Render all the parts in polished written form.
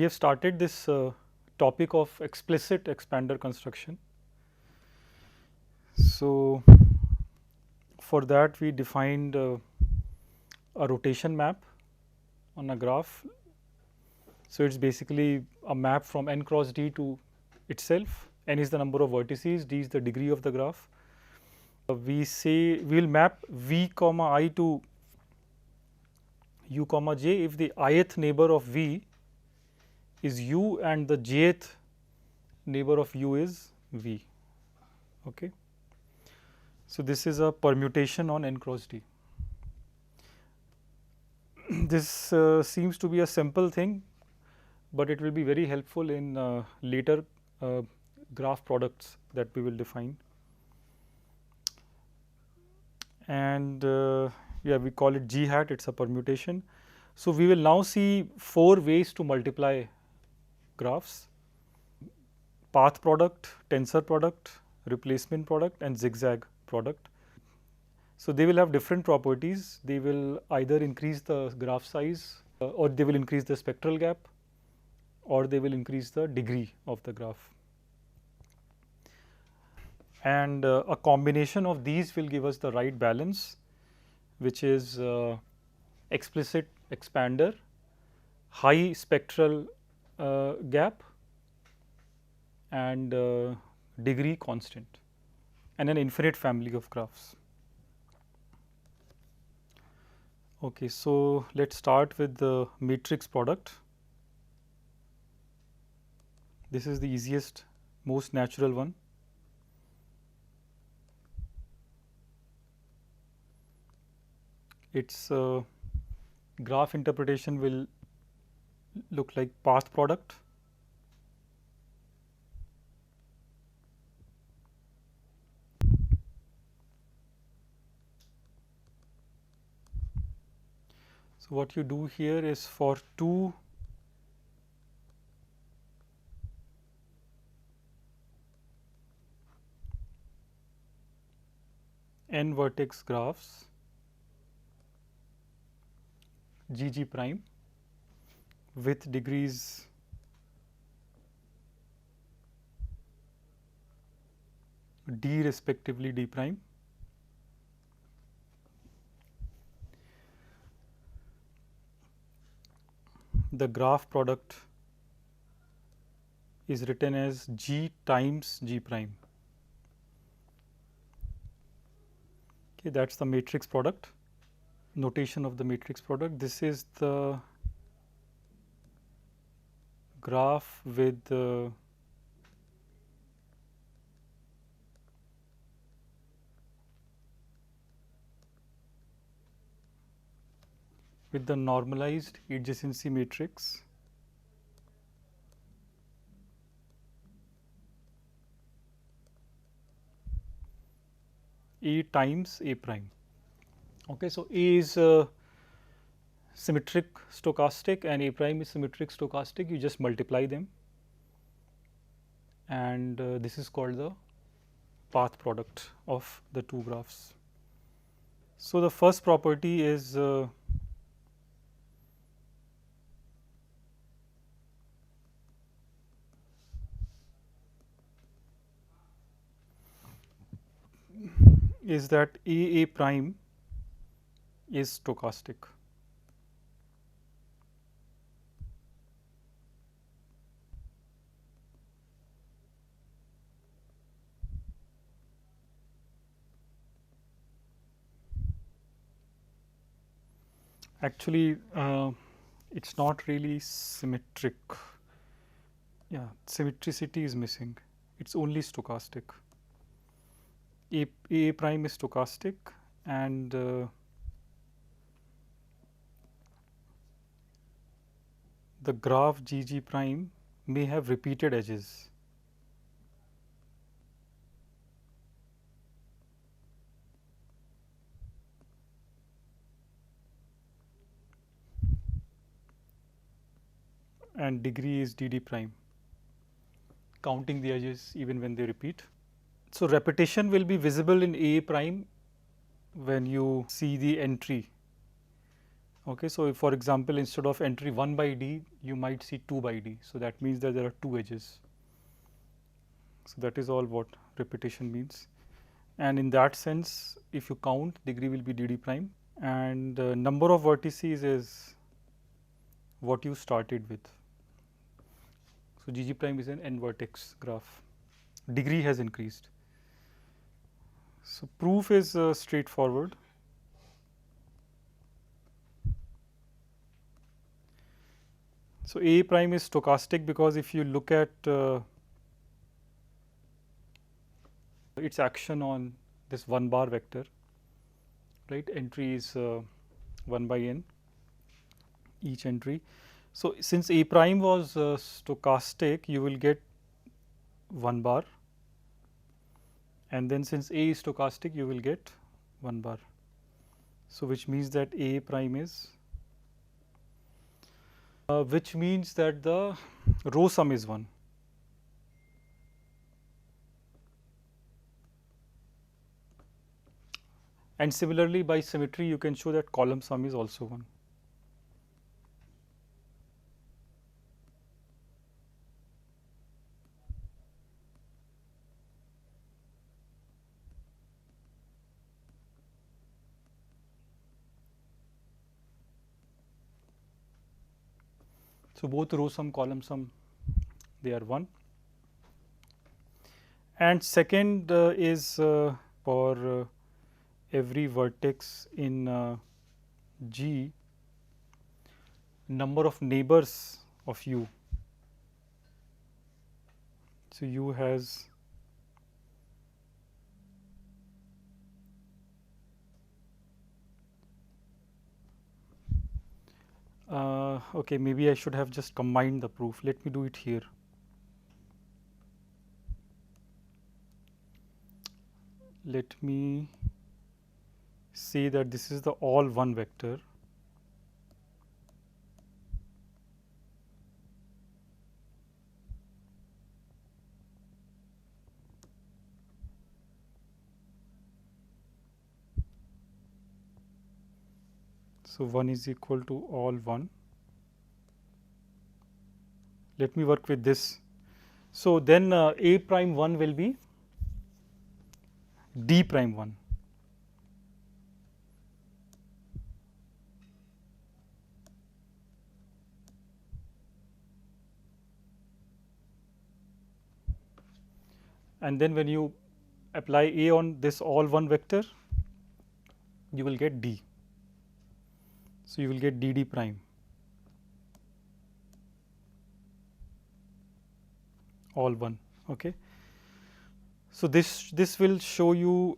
we have started this topic of explicit expander construction. So, for that we defined a rotation map on a graph. So, it is basically a map from n cross d to itself. N is the number of vertices, d is the degree of the graph. We say we will map v comma I to u comma j if the ith neighbor of v is u and the jth neighbor of u is v. Okay. So, this is a permutation on n cross d. This seems to be a simple thing, but it will be very helpful in later graph products that we will define. And yeah, we call it g hat, it is a permutation. So, we will now see 4 ways to multiply graphs: path product, tensor product, replacement product and zigzag product. So, they will have different properties. They will either increase the graph size or they will increase the spectral gap, or they will increase the degree of the graph. And a combination of these will give us the right balance, which is explicit expander, high spectral gap and degree constant, and an infinite family of graphs. Okay, so let us start with the matrix product. This is the easiest, most natural one. Its graph interpretation will look like path product, so what you do here is for two n vertex graphs GG prime with degrees d respectively d prime, the graph product is written as g times g prime. Okay, that is the matrix product. Notation of the matrix product. This is the graph with the normalized adjacency matrix A times A prime. Okay, so A is symmetric stochastic and A prime is symmetric stochastic. You just multiply them, and this is called the path product of the two graphs. So, the first property is that A prime is stochastic. Actually, it is not really symmetric. Yeah, symmetricity is missing. It is only stochastic. A prime is stochastic, and the graph GG prime may have repeated edges. And degree is dd prime, counting the edges even when they repeat. So, repetition will be visible in A prime when you see the entry Okay, so if, for example, instead of entry 1 by D, you might see 2 by D. So that means that there are 2 edges. So that is all what repetition means. And in that sense, if you count, degree will be dd prime, and number of vertices is what you started with. So gg prime is an n vertex graph. Degree has increased. So proof is straightforward. So A prime is stochastic because if you look at its action on this 1 bar vector, right? Entry is 1 by n, each entry. So since A prime was stochastic, you will get 1 bar, and then since A is stochastic, you will get 1 bar. So which means that A prime is, which means that the row sum is 1. And similarly, by symmetry, you can show that column sum is also 1. So both row sum, column sum, they are 1. And second is for every vertex in G, number of neighbors of U. So U has okay, maybe I should have just combined the proof. Let me do it here. Let me say that this is the all 1 vector. So 1 is equal to all 1. Let me work with this. So then A prime 1 will be D prime 1. And then when you apply A on this all 1 vector, you will get D. So you will get dd prime, all 1. Okay. So this will show you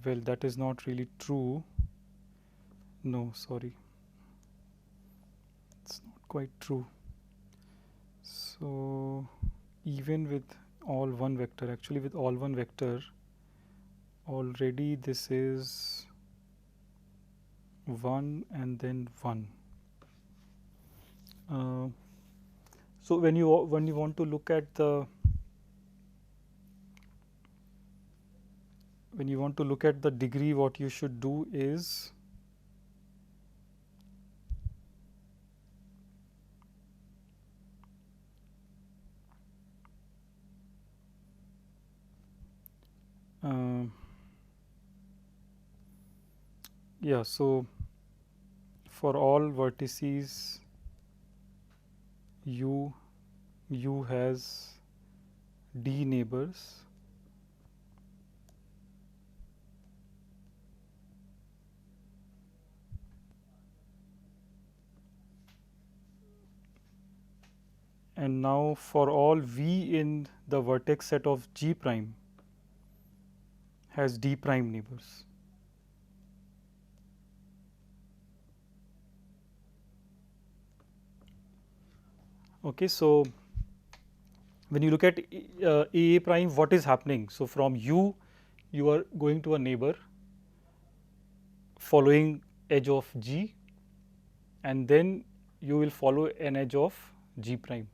well, that is not really true. No, sorry, it's not quite true. So even with all 1 vector, actually with all 1 vector, already this is 1 and then 1. So when you want to look at the degree, what you should do is yeah, so for all vertices U has D neighbors, and now for all V in the vertex set of G prime has D prime neighbors. Okay, so when you look at A prime, what is happening? So from U, you are going to a neighbor, following edge of G, and then you will follow an edge of G prime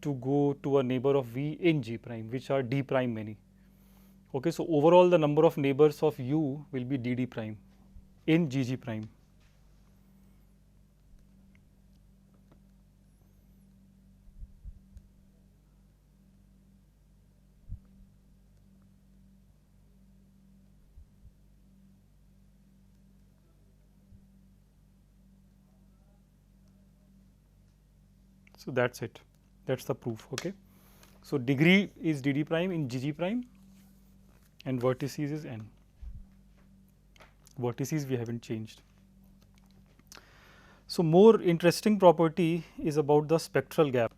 to go to a neighbor of V in G prime, which are D prime many. Okay, so overall the number of neighbors of U will be DD prime in GG prime. So that's it. That's the proof. Okay. So degree is DD prime in GG prime, and vertices is N. Vertices we haven't changed. So more interesting property is about the spectral gap.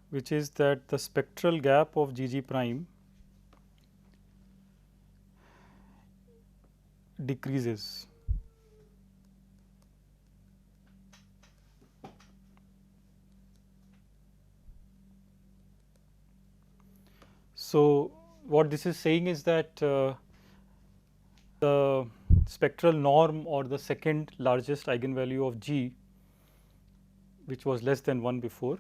Which is that the spectral gap of GG prime decreases. So what this is saying is that the spectral norm or the second largest eigenvalue of G, which was less than 1 before,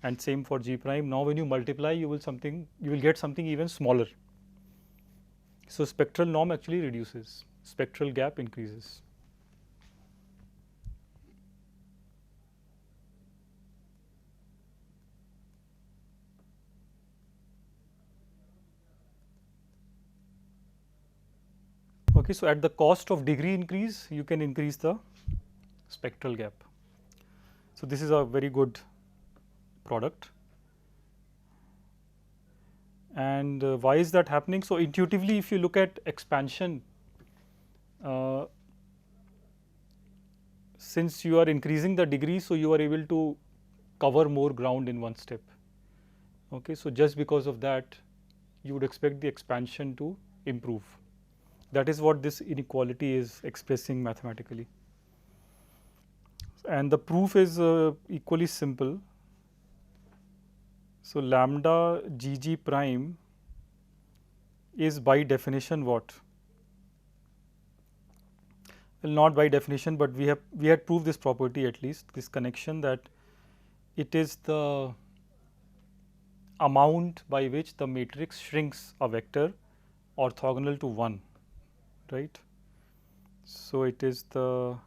and same for G prime, now when you multiply you will get something even smaller. So spectral norm actually reduces, spectral gap increases. Okay, so at the cost of degree increase, you can increase the spectral gap. So this is a very good product. And why is that happening? So intuitively, if you look at expansion, since you are increasing the degree, so you are able to cover more ground in one step. Okay, so just because of that, you would expect the expansion to improve. That is what this inequality is expressing mathematically. And the proof is equally simple. So lambda GG prime is by definition what? Well, not by definition, but we had proved this property, at least this connection, that it is the amount by which the matrix shrinks a vector orthogonal to 1, right? So it is the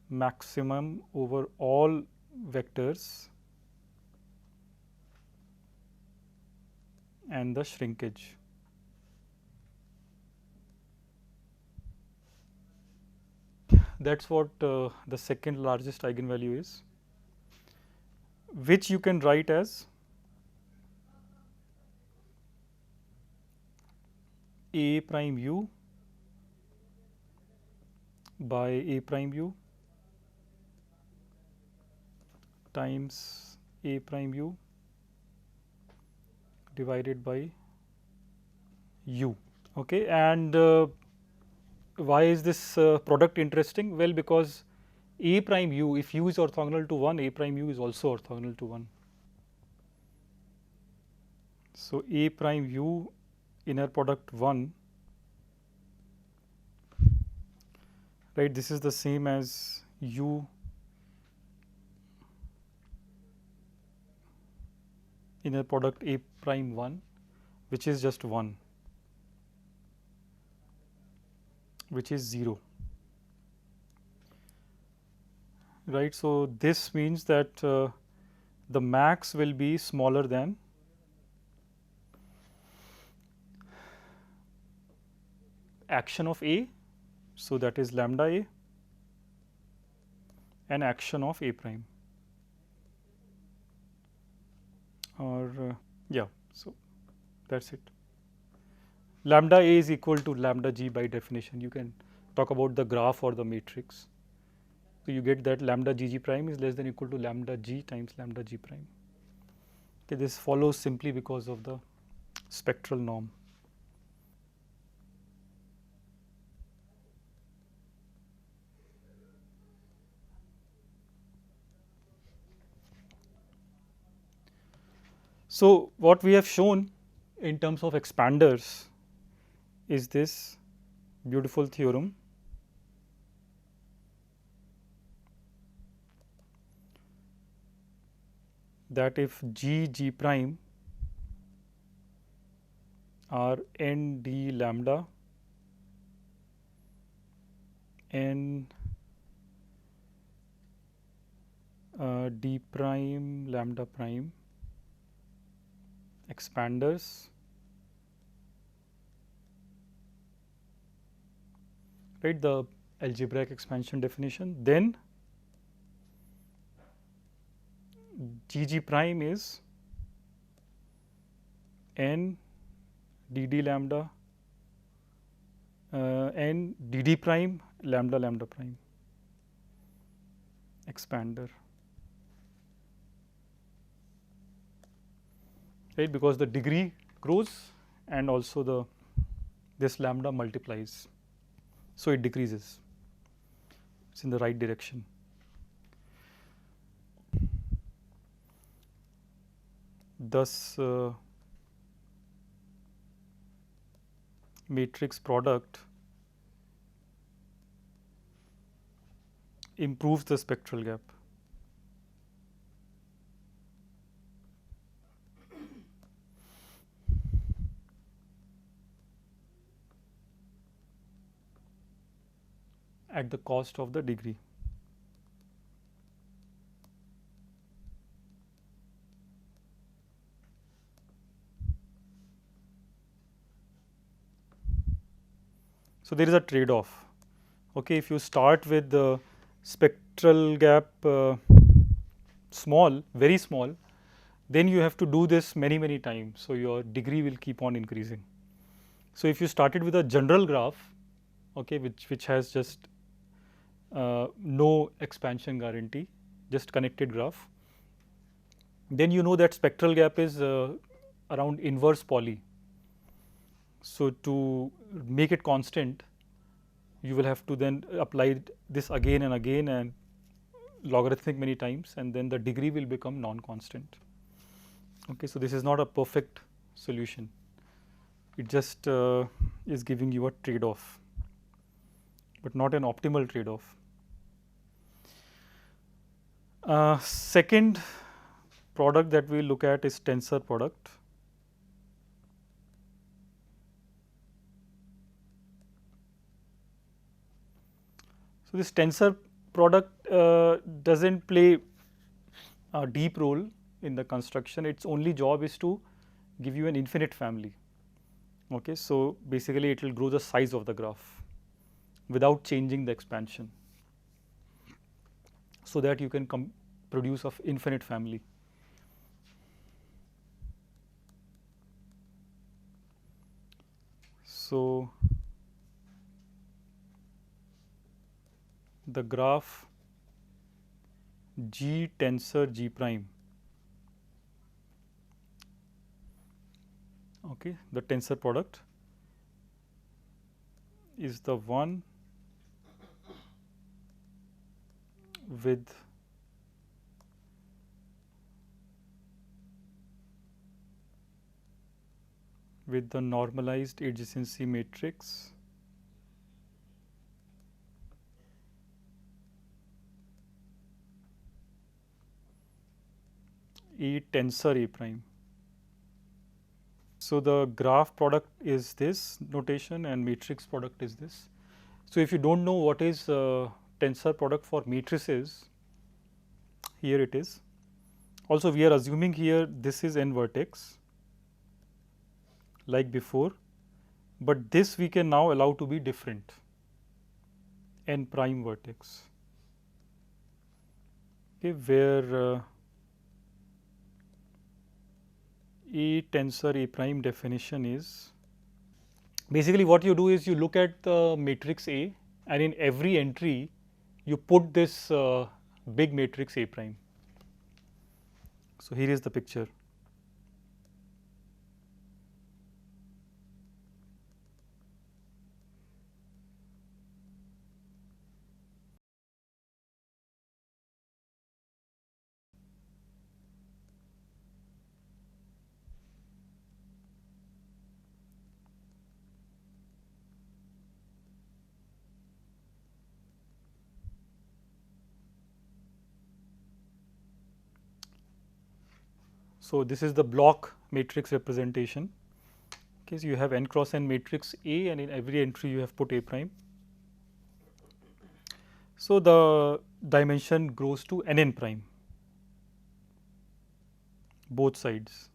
maximum over all vectors and the shrinkage. That's what the second largest eigenvalue is, which you can write as A prime u by A prime u times A prime u divided by u. Okay, and why is this product interesting? Well, because A prime u, if u is orthogonal to 1, A prime u is also orthogonal to 1. So A prime u inner product 1, right? This is the same as u inner product A prime 1, which is just 1, which is 0, right? So this means that the max will be smaller than action of A, so that is lambda A, and action of A prime, or yeah, so that's it. Lambda A is equal to lambda G by definition. You can talk about the graph or the matrix. So you get that lambda GG prime is less than or equal to lambda G times lambda G prime. Okay, this follows simply because of the spectral norm. So what we have shown in terms of expanders is this beautiful theorem that if G prime are n d lambda n d prime lambda prime expanders, right, the algebraic expansion definition, then G prime is n dd lambda n dd prime lambda lambda prime expander, right, because the degree grows and also this lambda multiplies, so it decreases, it's in the right direction. Thus matrix product improves the spectral gap. At the cost of the degree. So there is a trade-off. Okay, if you start with the spectral gap small, very small, then you have to do this many times. So your degree will keep on increasing. So if you started with a general graph, okay, which has just no expansion guarantee, just connected graph, then you know that spectral gap is around inverse poly. So to make it constant, you will have to then apply this again and again and logarithmic many times, and then the degree will become non-constant. Okay, so this is not a perfect solution. It just is giving you a trade-off, but not an optimal trade-off. Second product that we look at is tensor product. So this tensor product doesn't play a deep role in the construction. Its only job is to give you an infinite family. Okay, so basically it will grow the size of the graph without changing the expansion, so that you can produce of infinite family. So the graph G tensor G prime, okay, the tensor product is the one with the normalized adjacency matrix A tensor A prime. So the graph product is this notation and matrix product is this. So if you don't know what is tensor product for matrices, here it is. Also we are assuming here this is n vertex like before, but this we can now allow to be different, n prime vertex, okay, where A tensor A prime definition is basically what you do is you look at the matrix A, and in every entry you put this big matrix A prime. So here is the picture. So, this is the block matrix representation. Okay, so you have n cross n matrix A, and in every entry you have put A prime. So, the dimension grows to n prime, both sides.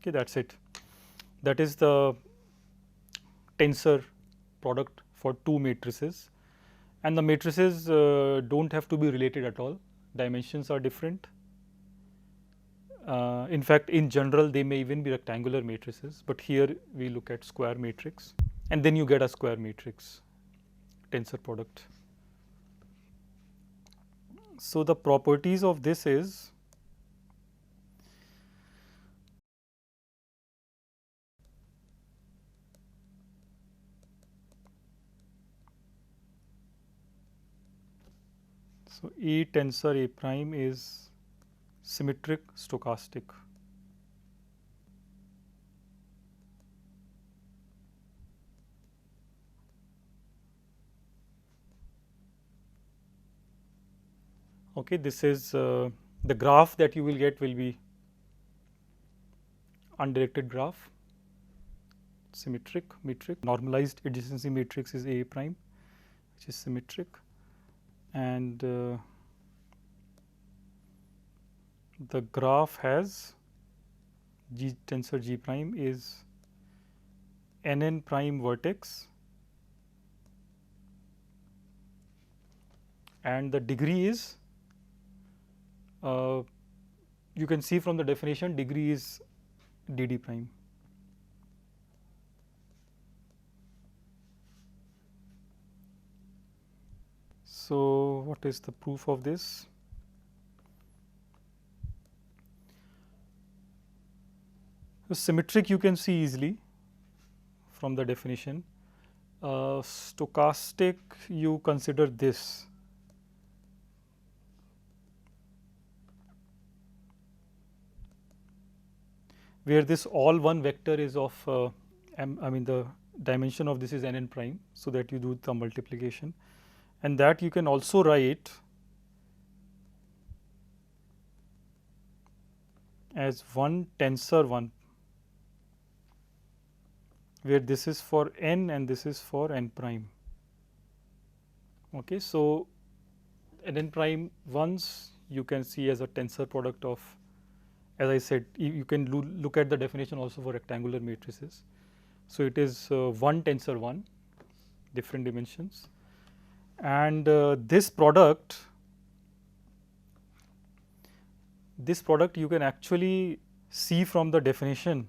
Okay, that is it. That is the tensor product for two matrices, and the matrices do not have to be related at all. Dimensions are different. In fact, in general they may even be rectangular matrices, but here we look at square matrix, and then you get a square matrix tensor product. So, the properties of this is so A tensor A prime is symmetric stochastic. Okay, this is the graph that you will get will be undirected graph, symmetric matrix. Normalized adjacency matrix is A prime, which is symmetric, and the graph has G tensor G prime is n prime vertex, and the degree is you can see from the definition degree is dd prime. So, what is the proof of this? So, symmetric you can see easily from the definition. Stochastic you consider this. Where this all one vector is of I mean the dimension of this is n prime, so that you do the multiplication, and that you can also write as one tensor 1, where this is for n and this is for n prime. Okay, so n prime ones you can see as a tensor product of, as I said, you can look at the definition also for rectangular matrices. So, it is one tensor 1, different dimensions, and this product you can actually see from the definition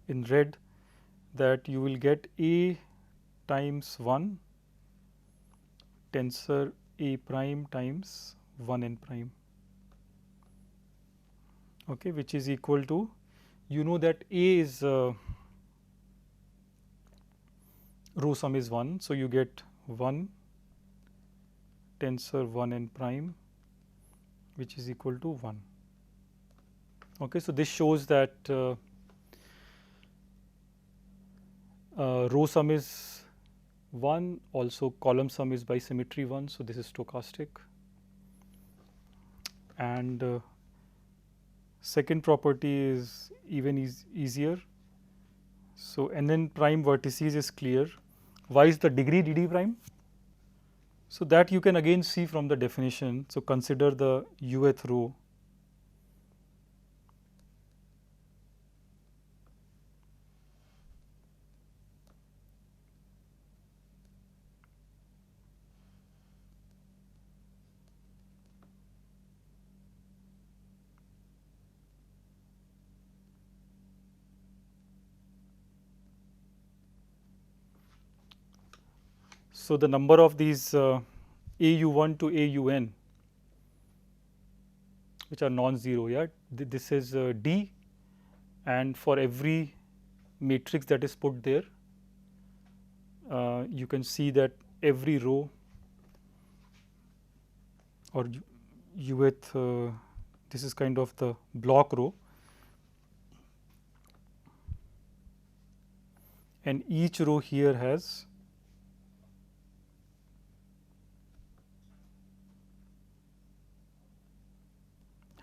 in red that you will get A times 1 tensor A prime times 1 n prime, okay, which is equal to, you know that A is row sum is 1. So, you get 1 tensor 1 n prime, which is equal to 1. Okay, so, this shows that row sum is 1, also column sum is by symmetry 1. So, this is stochastic, and second property is even easier. So, n prime vertices is clear. Why is the degree dd prime? So, that you can again see from the definition. So, consider the uth row. So, the number of these AU1 to AUN which are non-zero, yeah, this is D, and for every matrix that is put there, you can see that every row or uth, this is kind of the block row, and each row here has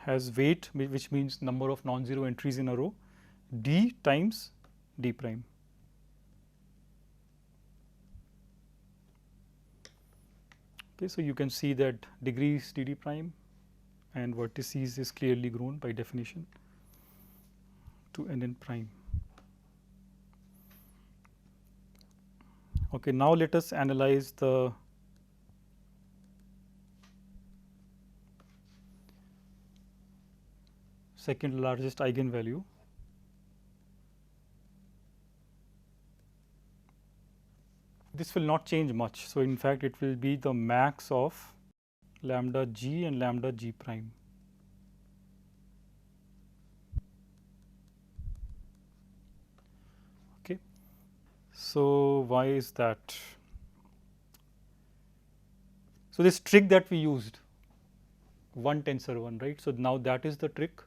has weight, which means number of non-zero entries in a row, d times d prime. Okay, so you can see that degree is dd prime and vertices is clearly grown by definition to nn prime. Okay, now let us analyze the second largest eigenvalue. This will not change much. So, in fact, it will be the max of lambda g and lambda g prime. Okay. So, why is that? So, this trick that we used, one tensor one, right. So, now that is the trick.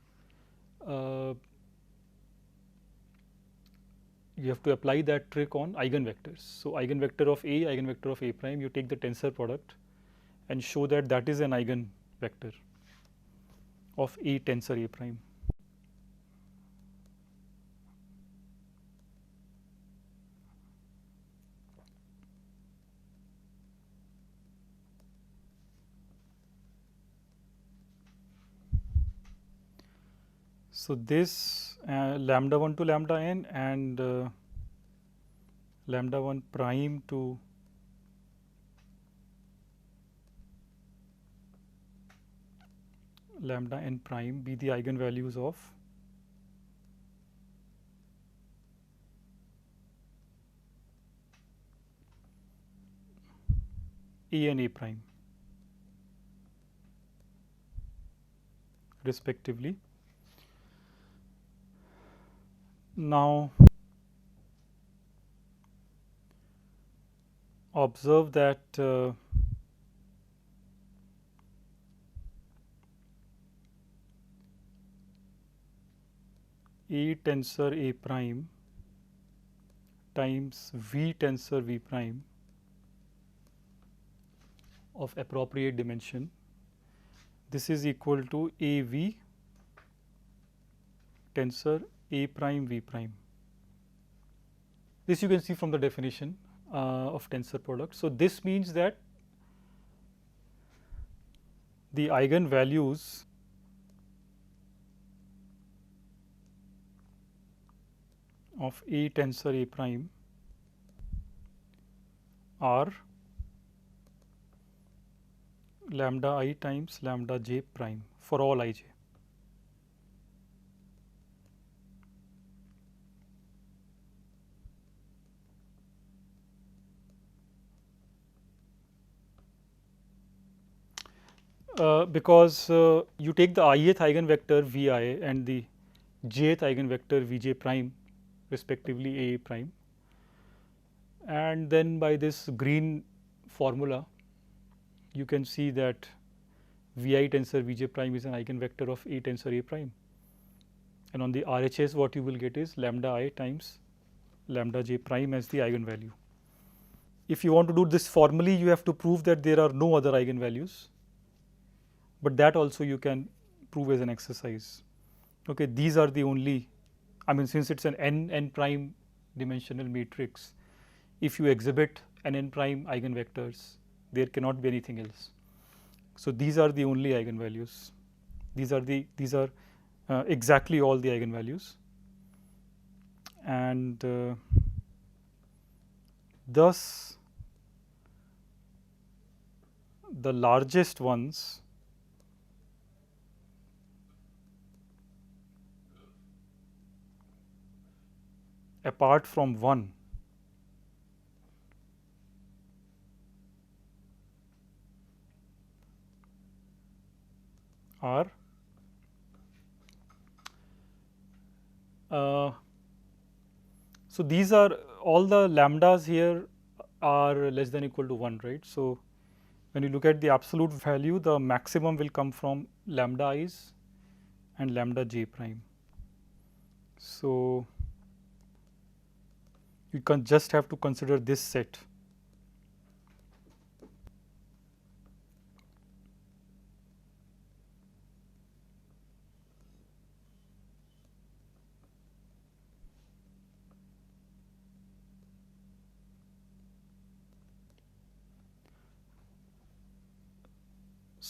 You have to apply that trick on eigenvectors. So, eigenvector of A, eigenvector of A prime, you take the tensor product and show that that is an eigenvector of A tensor A prime. So, this lambda 1 to lambda n and lambda 1 prime to lambda n prime be the eigenvalues of A and A prime respectively. Now, observe that A tensor A prime times V tensor V prime of appropriate dimension, this is equal to AV tensor A prime V prime. This you can see from the definition of tensor product. So, this means that the eigenvalues of A tensor A prime are lambda I times lambda j prime for all ij. Because you take the ith eigenvector Vi and the jth eigenvector Vj prime respectively A prime, and then by this green formula you can see that Vi tensor Vj prime is an eigenvector of A tensor A prime, and on the RHS what you will get is lambda I times lambda j prime as the eigenvalue. If you want to do this formally, you have to prove that there are no other eigenvalues, but that also you can prove as an exercise. Okay, these are the only, I mean, since it's an n prime dimensional matrix, if you exhibit an n prime eigenvectors, there cannot be anything else. So, these are the only eigenvalues. These are exactly all the eigenvalues, and thus the largest ones apart from 1 are so these are all the lambdas here are less than equal to 1, right. So, when you look at the absolute value, the maximum will come from lambda i's and lambda j prime. So, you can just have to consider this set.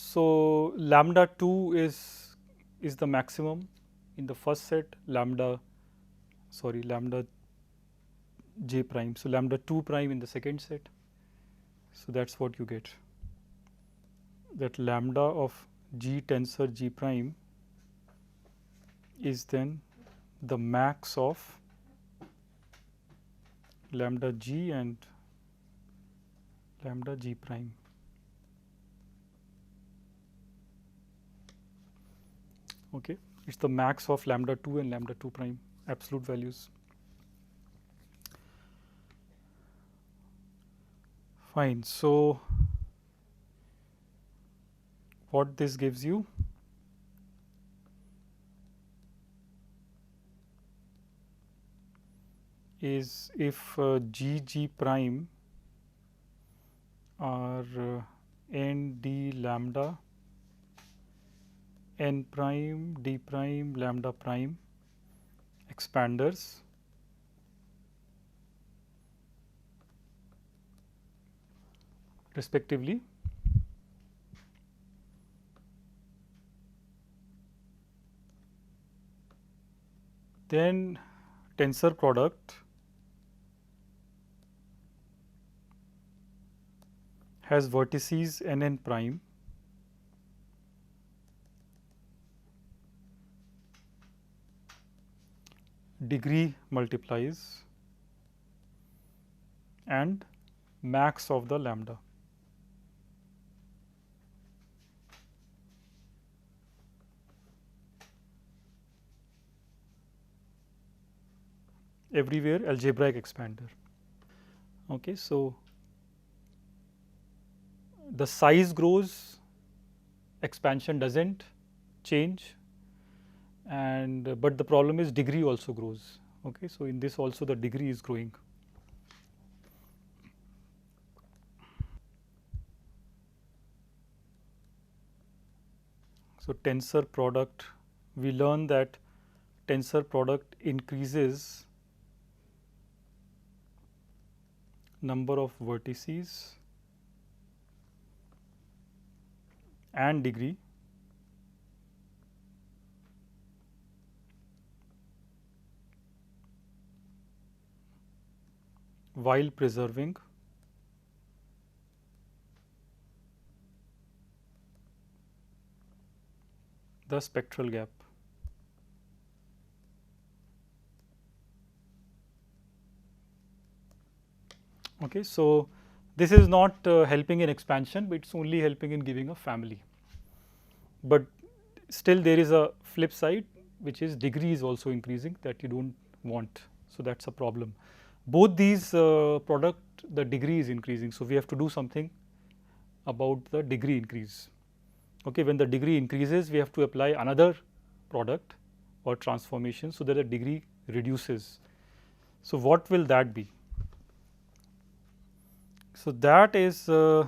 So lambda 2 is the maximum in the first set, lambda j prime. So lambda 2 prime in the second set. So that's what you get, that lambda of G tensor G prime is then the max of lambda G and lambda G prime. Okay, it's the max of lambda 2 and lambda 2 prime, absolute values. Fine. So what this gives you is if G prime are n d lambda n prime d prime lambda prime expanders, respectively, then tensor product has vertices n prime degree multiplies and max of the lambda. Everywhere algebraic expander. Okay, so the size grows, expansion doesn't change, and but the problem is degree also grows. Okay, so in this also the degree is growing. So tensor product, we learn that tensor product increases number of vertices and degree while preserving the spectral gap. Okay, so this is not helping in expansion, but it's only helping in giving a family. But still there is a flip side, which is degree is also increasing, that you don't want. So that's a problem. Both these product, the degree is increasing. So we have to do something about the degree increase. Okay, when the degree increases, we have to apply another product or transformation so that the degree reduces. So what will that be? So that is a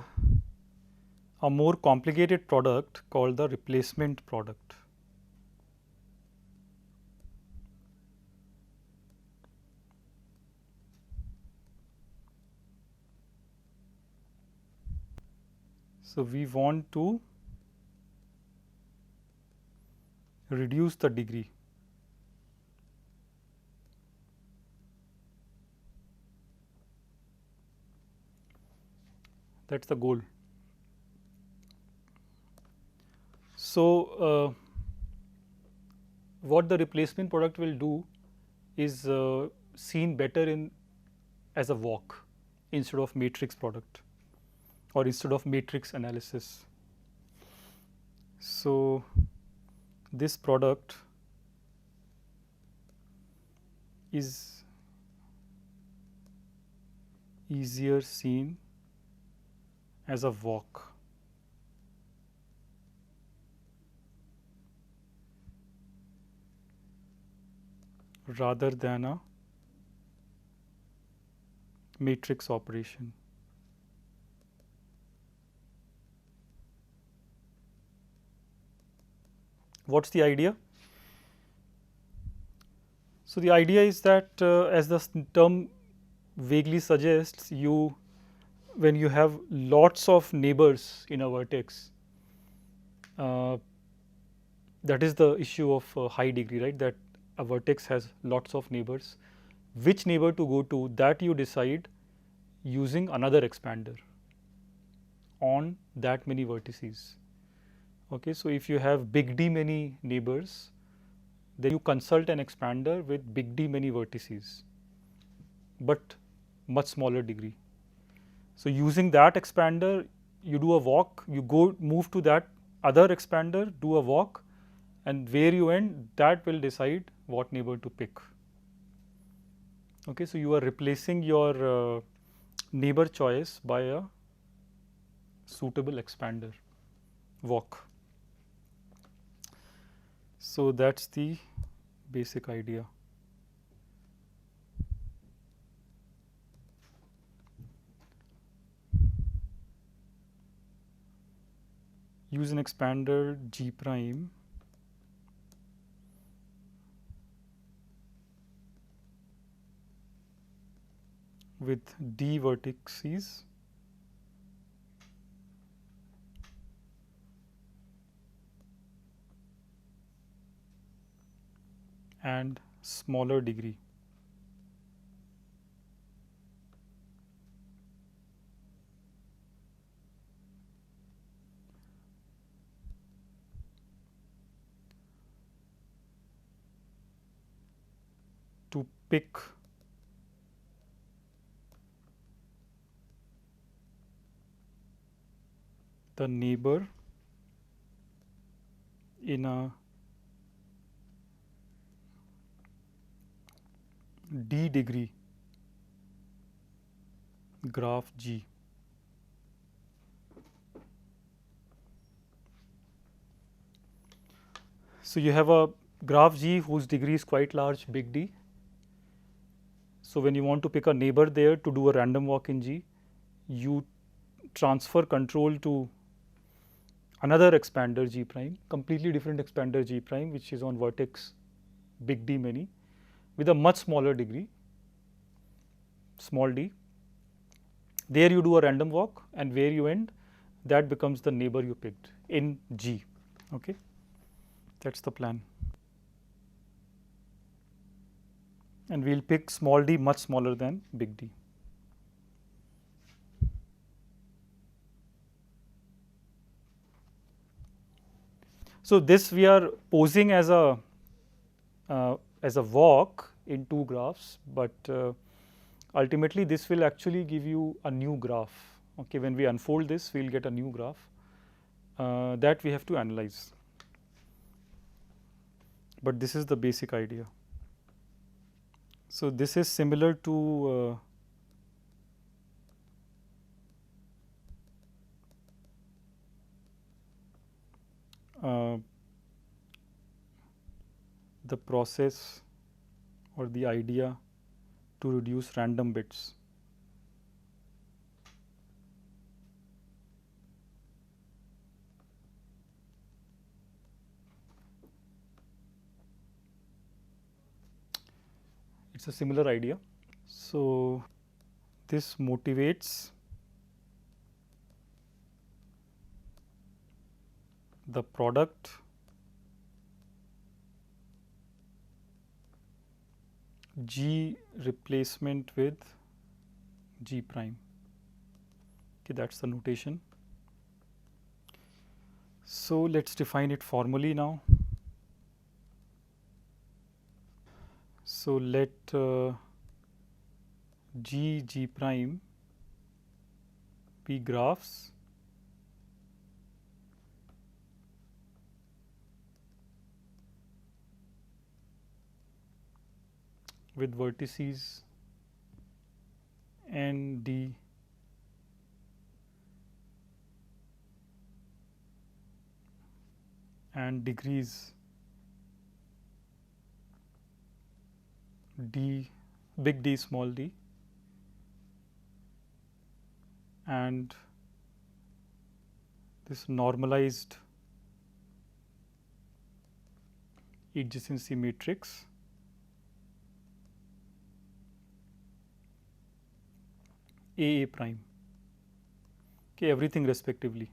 more complicated product called the replacement product. So we want to reduce the degree. That's the goal. So what the replacement product will do is seen better in as a walk instead of matrix product or instead of matrix analysis. So this product is easier seen as a walk. Rather than a matrix operation. What's the idea? So the idea is that as the term vaguely suggests, when you have lots of neighbors in a vertex, uh, that is the issue of high degree, right? That a vertex has lots of neighbors. Which neighbor to go to, that you decide using another expander on that many vertices. Okay, so if you have big D many neighbors, then you consult an expander with big D many vertices, but much smaller degree. So using that expander, you do a walk, you go move to that other expander, do a walk, and where you end, that will decide what neighbor to pick. Okay, so you are replacing your neighbor choice by a suitable expander walk. So that's the basic idea. Use an expander G prime with D vertices and smaller degree. To pick the neighbor in a D degree graph G. So you have a graph G whose degree is quite large, big D. So when you want to pick a neighbor there to do a random walk in G, you transfer control to another expander G prime, completely different expander G prime, which is on vertex big D many, with a much smaller degree, small d. There you do a random walk, and where you end, that becomes the neighbor you picked in G. Okay, that's the plan. And we'll pick small d much smaller than big D. So this we are posing as a walk in two graphs, but ultimately this will actually give you a new graph. Okay, when we unfold this, we'll get a new graph that we have to analyze. But this is the basic idea. So this is similar to the process or the idea to reduce random bits. It's a similar idea. So this motivates the product G replacement with G prime. Okay, that's the notation. So let's define it formally now. So let G prime be graphs with vertices N, D, and degrees D, big D, small d, and this normalized adjacency matrix A prime. Okay, everything respectively.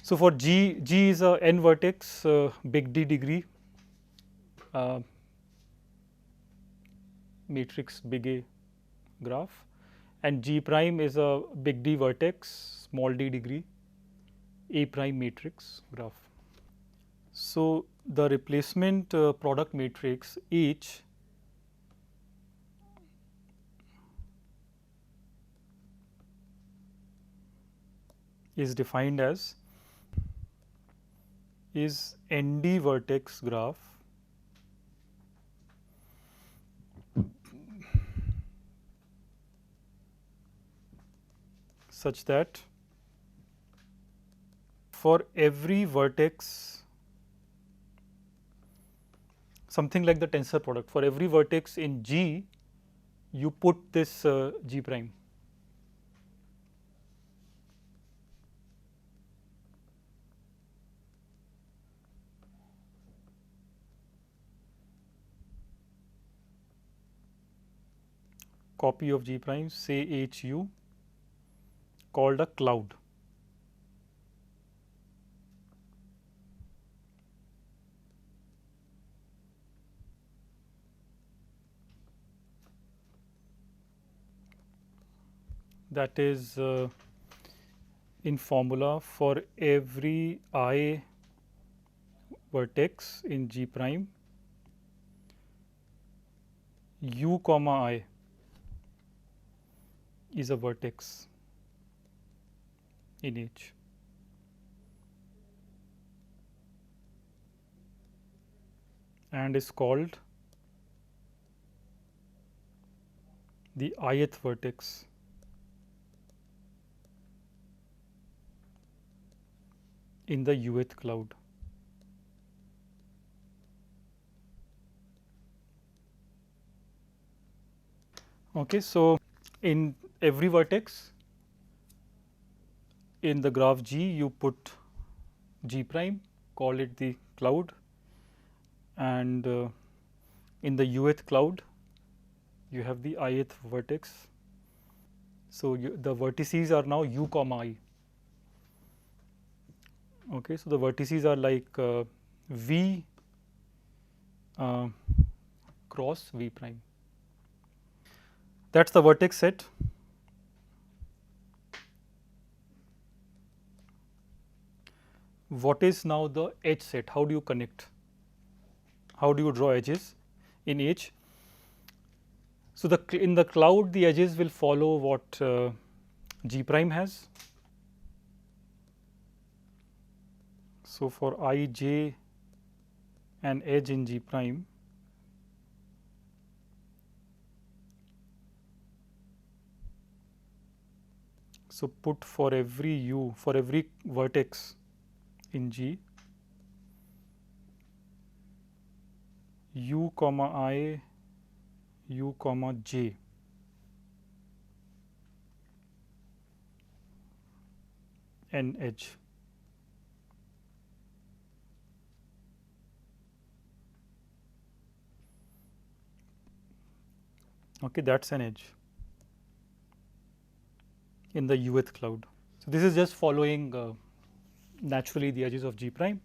So for G is a n vertex big D degree matrix big A graph, and G prime is a big D vertex small d degree A prime matrix graph. So the replacement product matrix H is defined as is ND vertex graph such that for every vertex, something like the tensor product, for every vertex in G you put this G prime. Copy of G prime, say HU, called a cloud. That is in formula for every I vertex in G prime, U comma I is a vertex in H. And is called the ith vertex in the uth cloud. Okay, so in every vertex in the graph G you put G prime, call it the cloud, and in the uth cloud you have the ith vertex. So the vertices are now U comma I. Okay, so the vertices are like V cross V prime. That's the vertex set. What is now the edge set? How do you connect? How do you draw edges in H? So in the cloud the edges will follow what G prime has. So for I, J an edge in G prime, so put for every U, for every vertex in G, U comma I, U comma J. An edge. Okay, that's an edge in the uth cloud. So this is just following naturally the edges of G prime.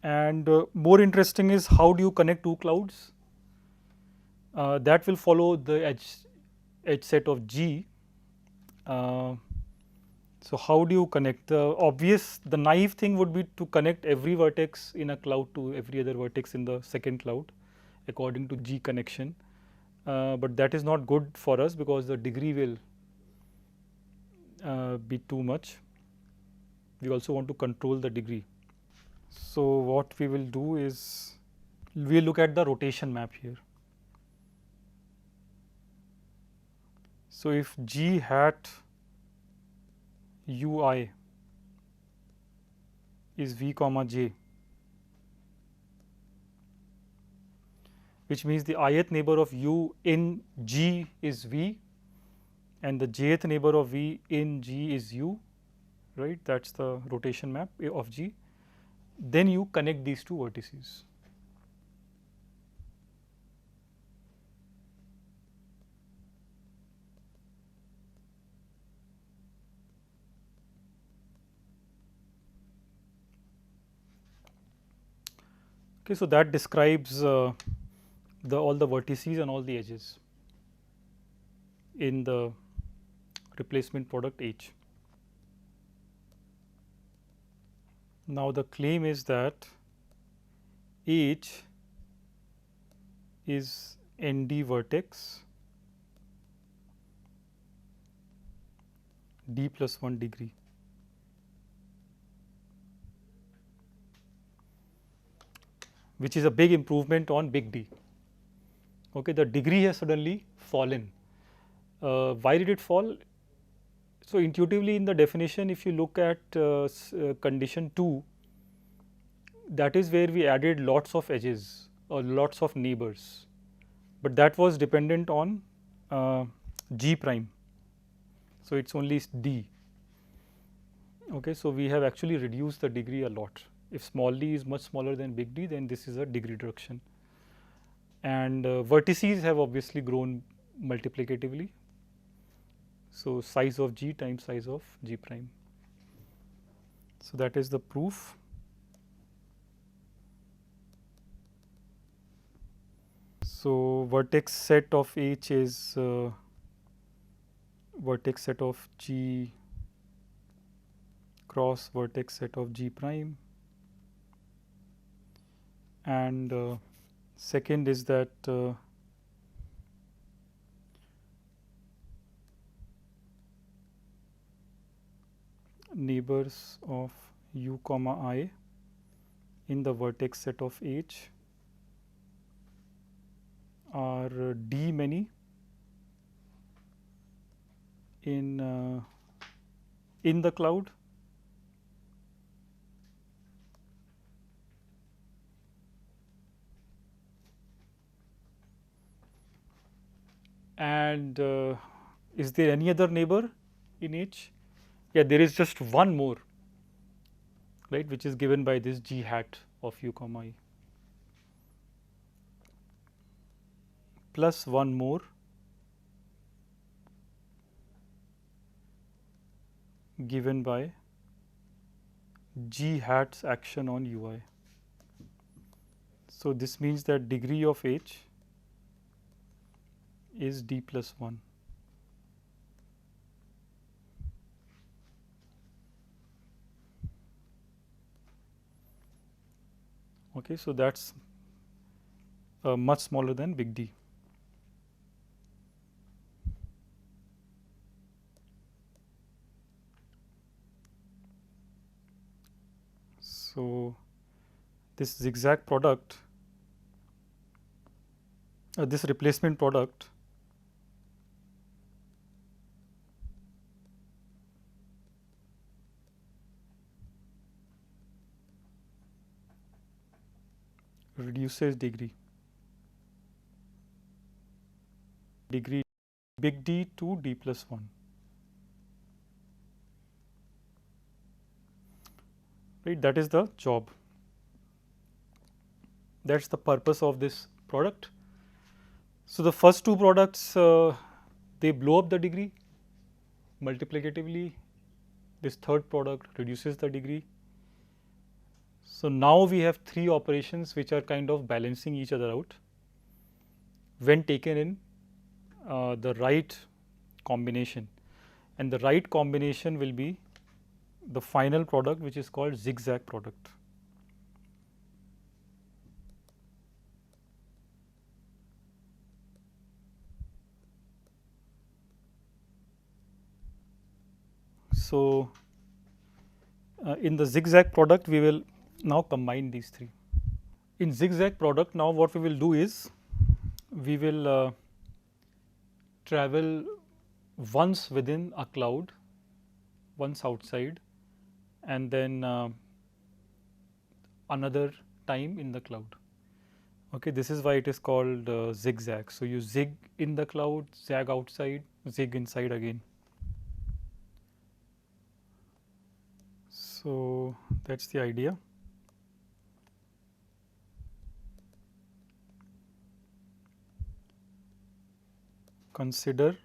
And more interesting is how do you connect two clouds? That will follow the edge set of G. So how do you connect? The naive thing would be to connect every vertex in a cloud to every other vertex in the second cloud according to G connection. But that is not good for us because the degree will be too much. We also want to control the degree. So what we will do is we will look at the rotation map here. So if G hat Ui is V comma J, which means the ith neighbor of U in G is V and the jth neighbor of V in G is U, right? That's the rotation map of G. Then you connect these two vertices. Okay, so that describes all the vertices and all the edges in the replacement product H. Now the claim is that H is ND vertex d plus 1 degree. Which is a big improvement on big D. Okay, the degree has suddenly fallen. Why did it fall? So, intuitively in the definition, if you look at condition 2, that is where we added lots of edges or lots of neighbors, but that was dependent on G prime. So, it is only D. Okay, so, we have actually reduced the degree a lot. If small d is much smaller than big D, then this is a degree reduction. And vertices have obviously grown multiplicatively. So, size of G times size of G prime. So, that is the proof. So, vertex set of H is vertex set of G cross vertex set of G prime, and second is that neighbors of u comma I in the vertex set of H are d many in the cloud and is there any other neighbor in H? Yeah, there is just one more, right, which is given by this G hat of u comma I plus one more given by G hat's action on ui. So, this means that degree of H is d plus 1. Okay, so that is much smaller than big D. So, this zigzag product, this replacement product reduces degree big D to d plus 1. Right, that is the job. That is the purpose of this product. So, the first two products they blow up the degree multiplicatively. This third product reduces the degree. So, now we have three operations which are kind of balancing each other out when taken in the right combination, and the right combination will be the final product, which is called zigzag product. So, in the zigzag product we will now combine these three. In zigzag product, now what we will do is we will travel once within a cloud, once outside, and then another time in the cloud. Okay, this is why it is called zigzag. So, you zig in the cloud, zag outside, zig inside again. So, that is the idea. Consider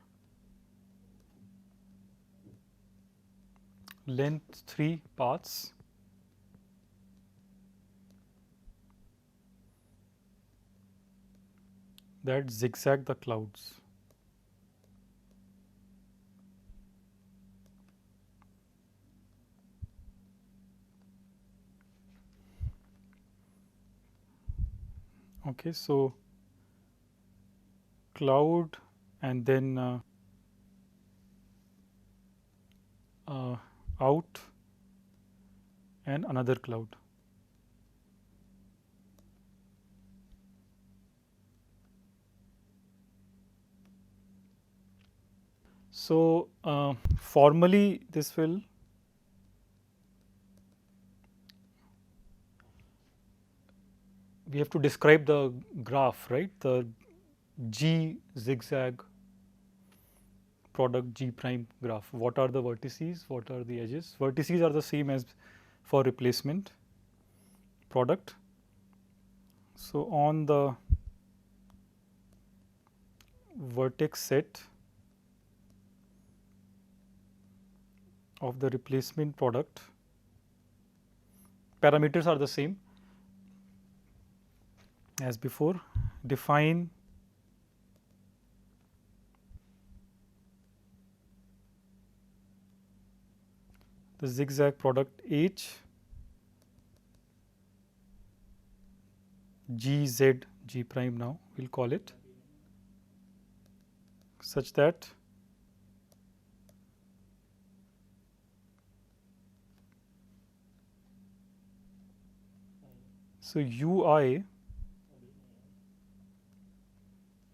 length 3 paths that zigzag the clouds. Okay, so cloud and then out and another cloud. So formally this will we have to describe the graph, right? The G zigzag product G prime graph. What are the vertices? What are the edges? Vertices are the same as for replacement product. So on the vertex set of the replacement product, parameters are the same as before. Define the zigzag product H GZ G prime, now we'll call it, such that so UI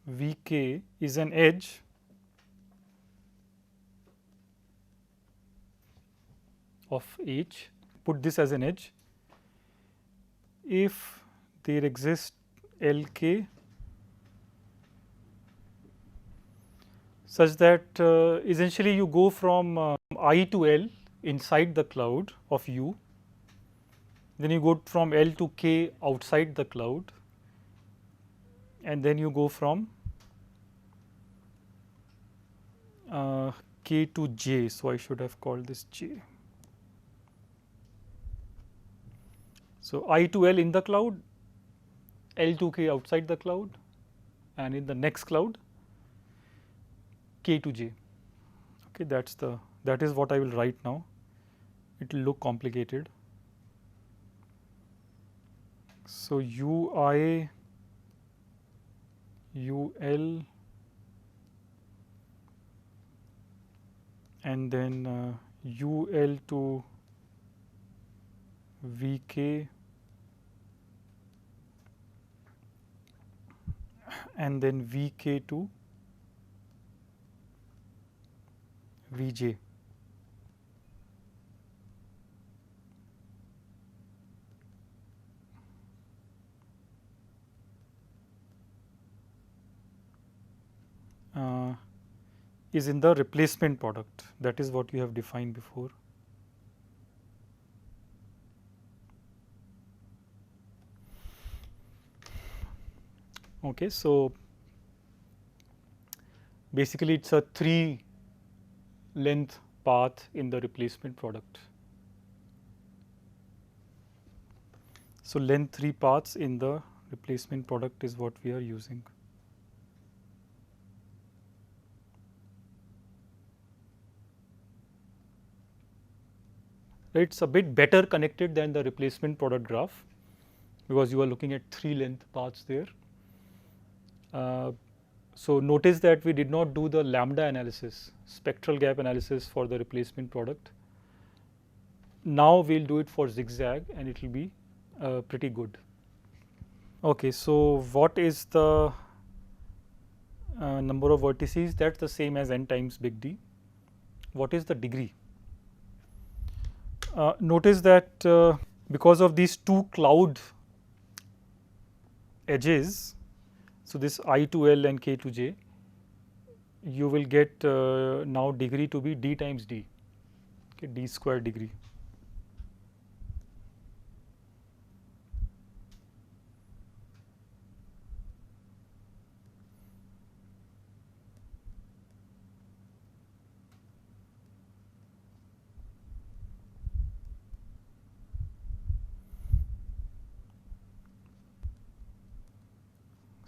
VK is an edge of H. Put this as an edge if there exists LK such that essentially you go from I to L inside the cloud of U, then you go from L to K outside the cloud, and then you go from K to J. So I should have called this J. So I to L in the cloud, L to K outside the cloud, and in the next cloud K to J. Okay, that is what I will write now. It will look complicated. So UI UL and then UL to VK and then VK to VJ. Is in the replacement product. That is what you have defined before. Okay, so basically it's a 3 length path in the replacement product. So length 3 paths in the replacement product is what we are using. It's a bit better connected than the replacement product graph because you are looking at 3 length paths there. So notice that we did not do the lambda analysis, spectral gap analysis for the replacement product. Now we'll do it for zigzag and it will be pretty good. Okay, so what is the number of vertices? That's the same as n times big D. What is the degree? Notice that because of these 2 cloud edges, so this I to L and K to J, you will get now degree to be D times D, okay, D square degree.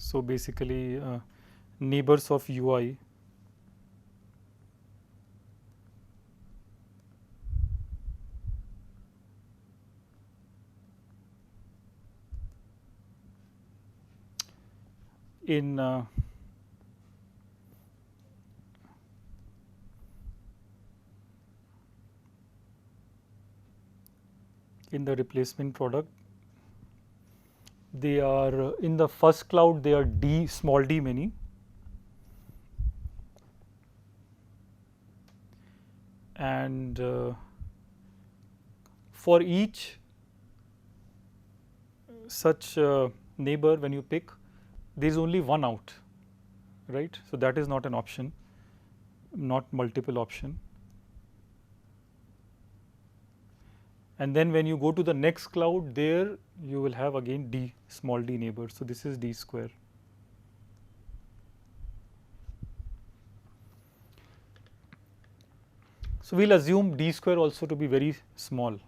So basically neighbors of UI in the replacement product, they are in the first cloud they are d small d many, and for each such neighbor when you pick, there is only one out, right? So that is not an option, not multiple option. And then when you go to the next cloud, there you will have again d small d neighbors. So this is d square. So we'll assume d square also to be very small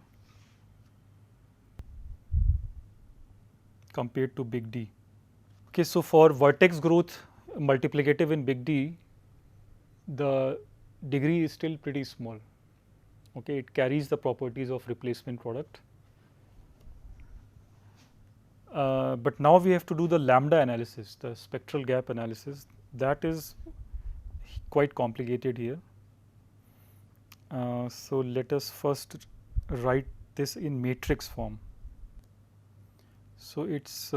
compared to big D. Okay, so for vertex growth multiplicative in big D, the degree is still pretty small. Okay, it carries the properties of replacement product. But now we have to do the lambda analysis, the spectral gap analysis. That is quite complicated here. So let us first write this in matrix form. So it's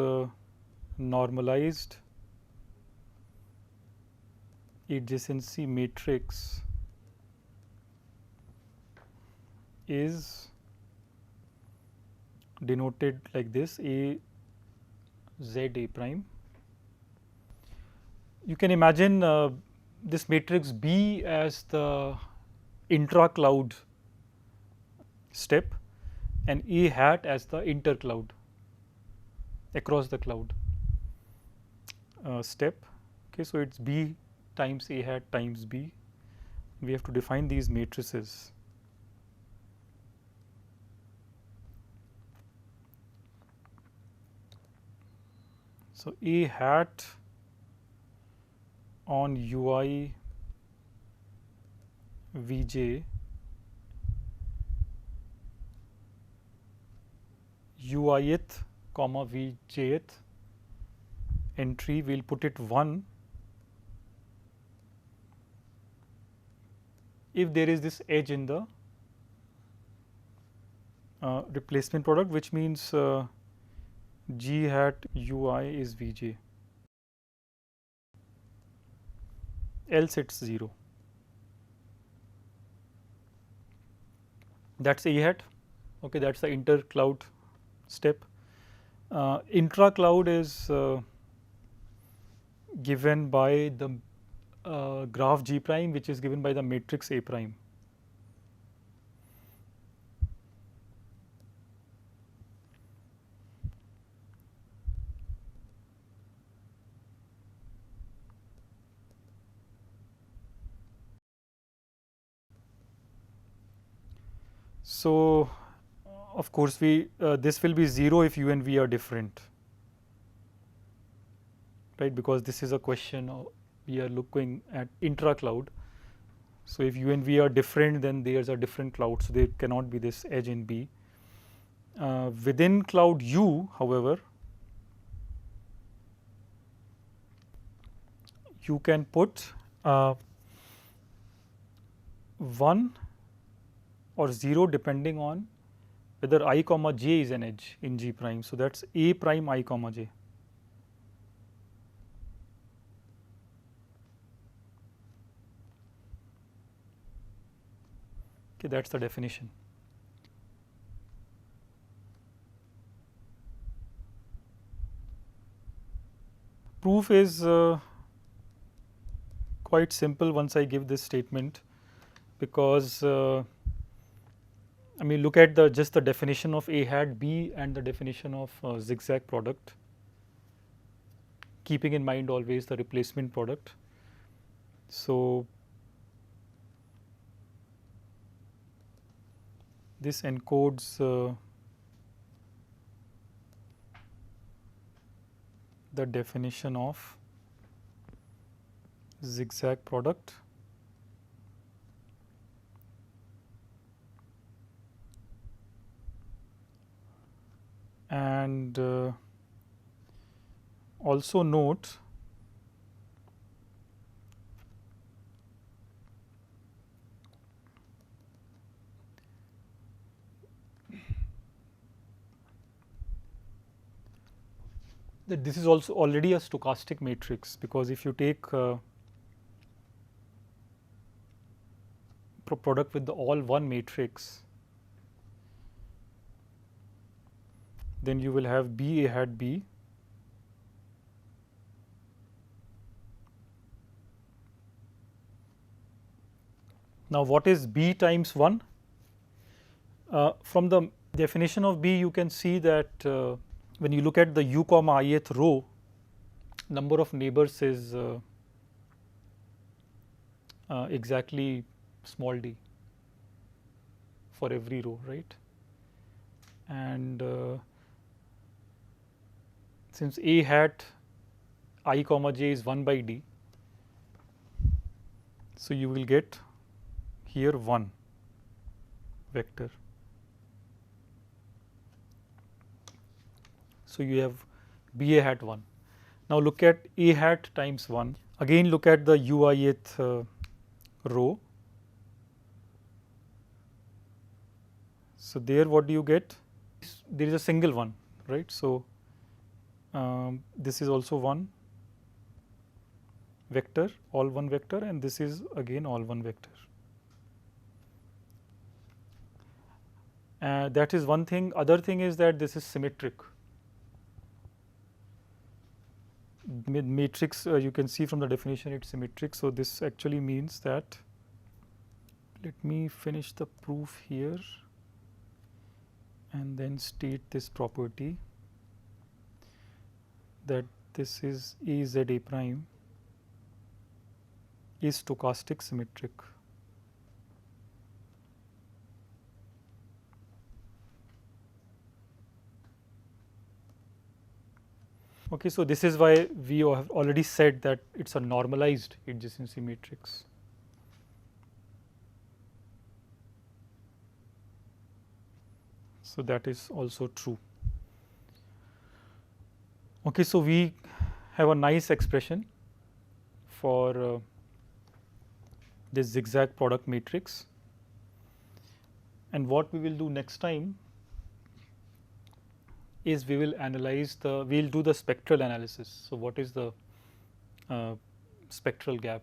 normalized adjacency matrix is denoted like this: A Z A prime. You can imagine this matrix B as the intra cloud step and A hat as the inter cloud, across the cloud step. Okay, so it's B times A hat times B. We have to define these matrices. So A hat on UI Vj, UIth comma Vjth entry, we'll put it 1 if there is this edge in the replacement product, which means G hat UI is Vj, else it's 0. That's A hat. Okay, that's the inter cloud step. Intra cloud is given by the graph G prime, which is given by the matrix A prime. So of course we this will be 0 if U and V are different, right? Because this is a question we are looking at intra cloud. So if U and V are different, then there's a different cloud, so there cannot be this edge in B. Within cloud U, however, you can put 1 or 0 depending on whether I comma j is an edge in G prime. So that's A prime I comma j. Okay, that's the definition. Proof is quite simple once I give this statement, because I mean, look at just the definition of A hat B and the definition of zigzag product, keeping in mind always the replacement product. So this encodes the definition of zigzag product. And also note that this is also already a stochastic matrix, because if you take product with the all one matrix, then you will have B A hat B Now, what is B times 1? From the definition of B, you can see that when you look at the u comma ith row, number of neighbors is exactly small d for every row, right? And since A hat I comma j is 1 by d, so you will get here 1 vector. So you have B A hat 1. Now look at A hat times 1. Again look at the uith row. So there what do you get? There is a single one, right? So this is also 1 vector, all 1 vector, and this is again all 1 vector. That is one thing. Other thing is that this is symmetric. Matrix, you can see from the definition it's symmetric. So this actually means that, let me finish the proof here and then state this property, that this is A Z A prime is stochastic symmetric. Okay, so this is why we have already said that it's a normalized adjacency matrix. So that is also true. Okay, so we have a nice expression for this zigzag product matrix, and what we will do next time is we will analyze the, we will do the spectral analysis. So what is the spectral gap?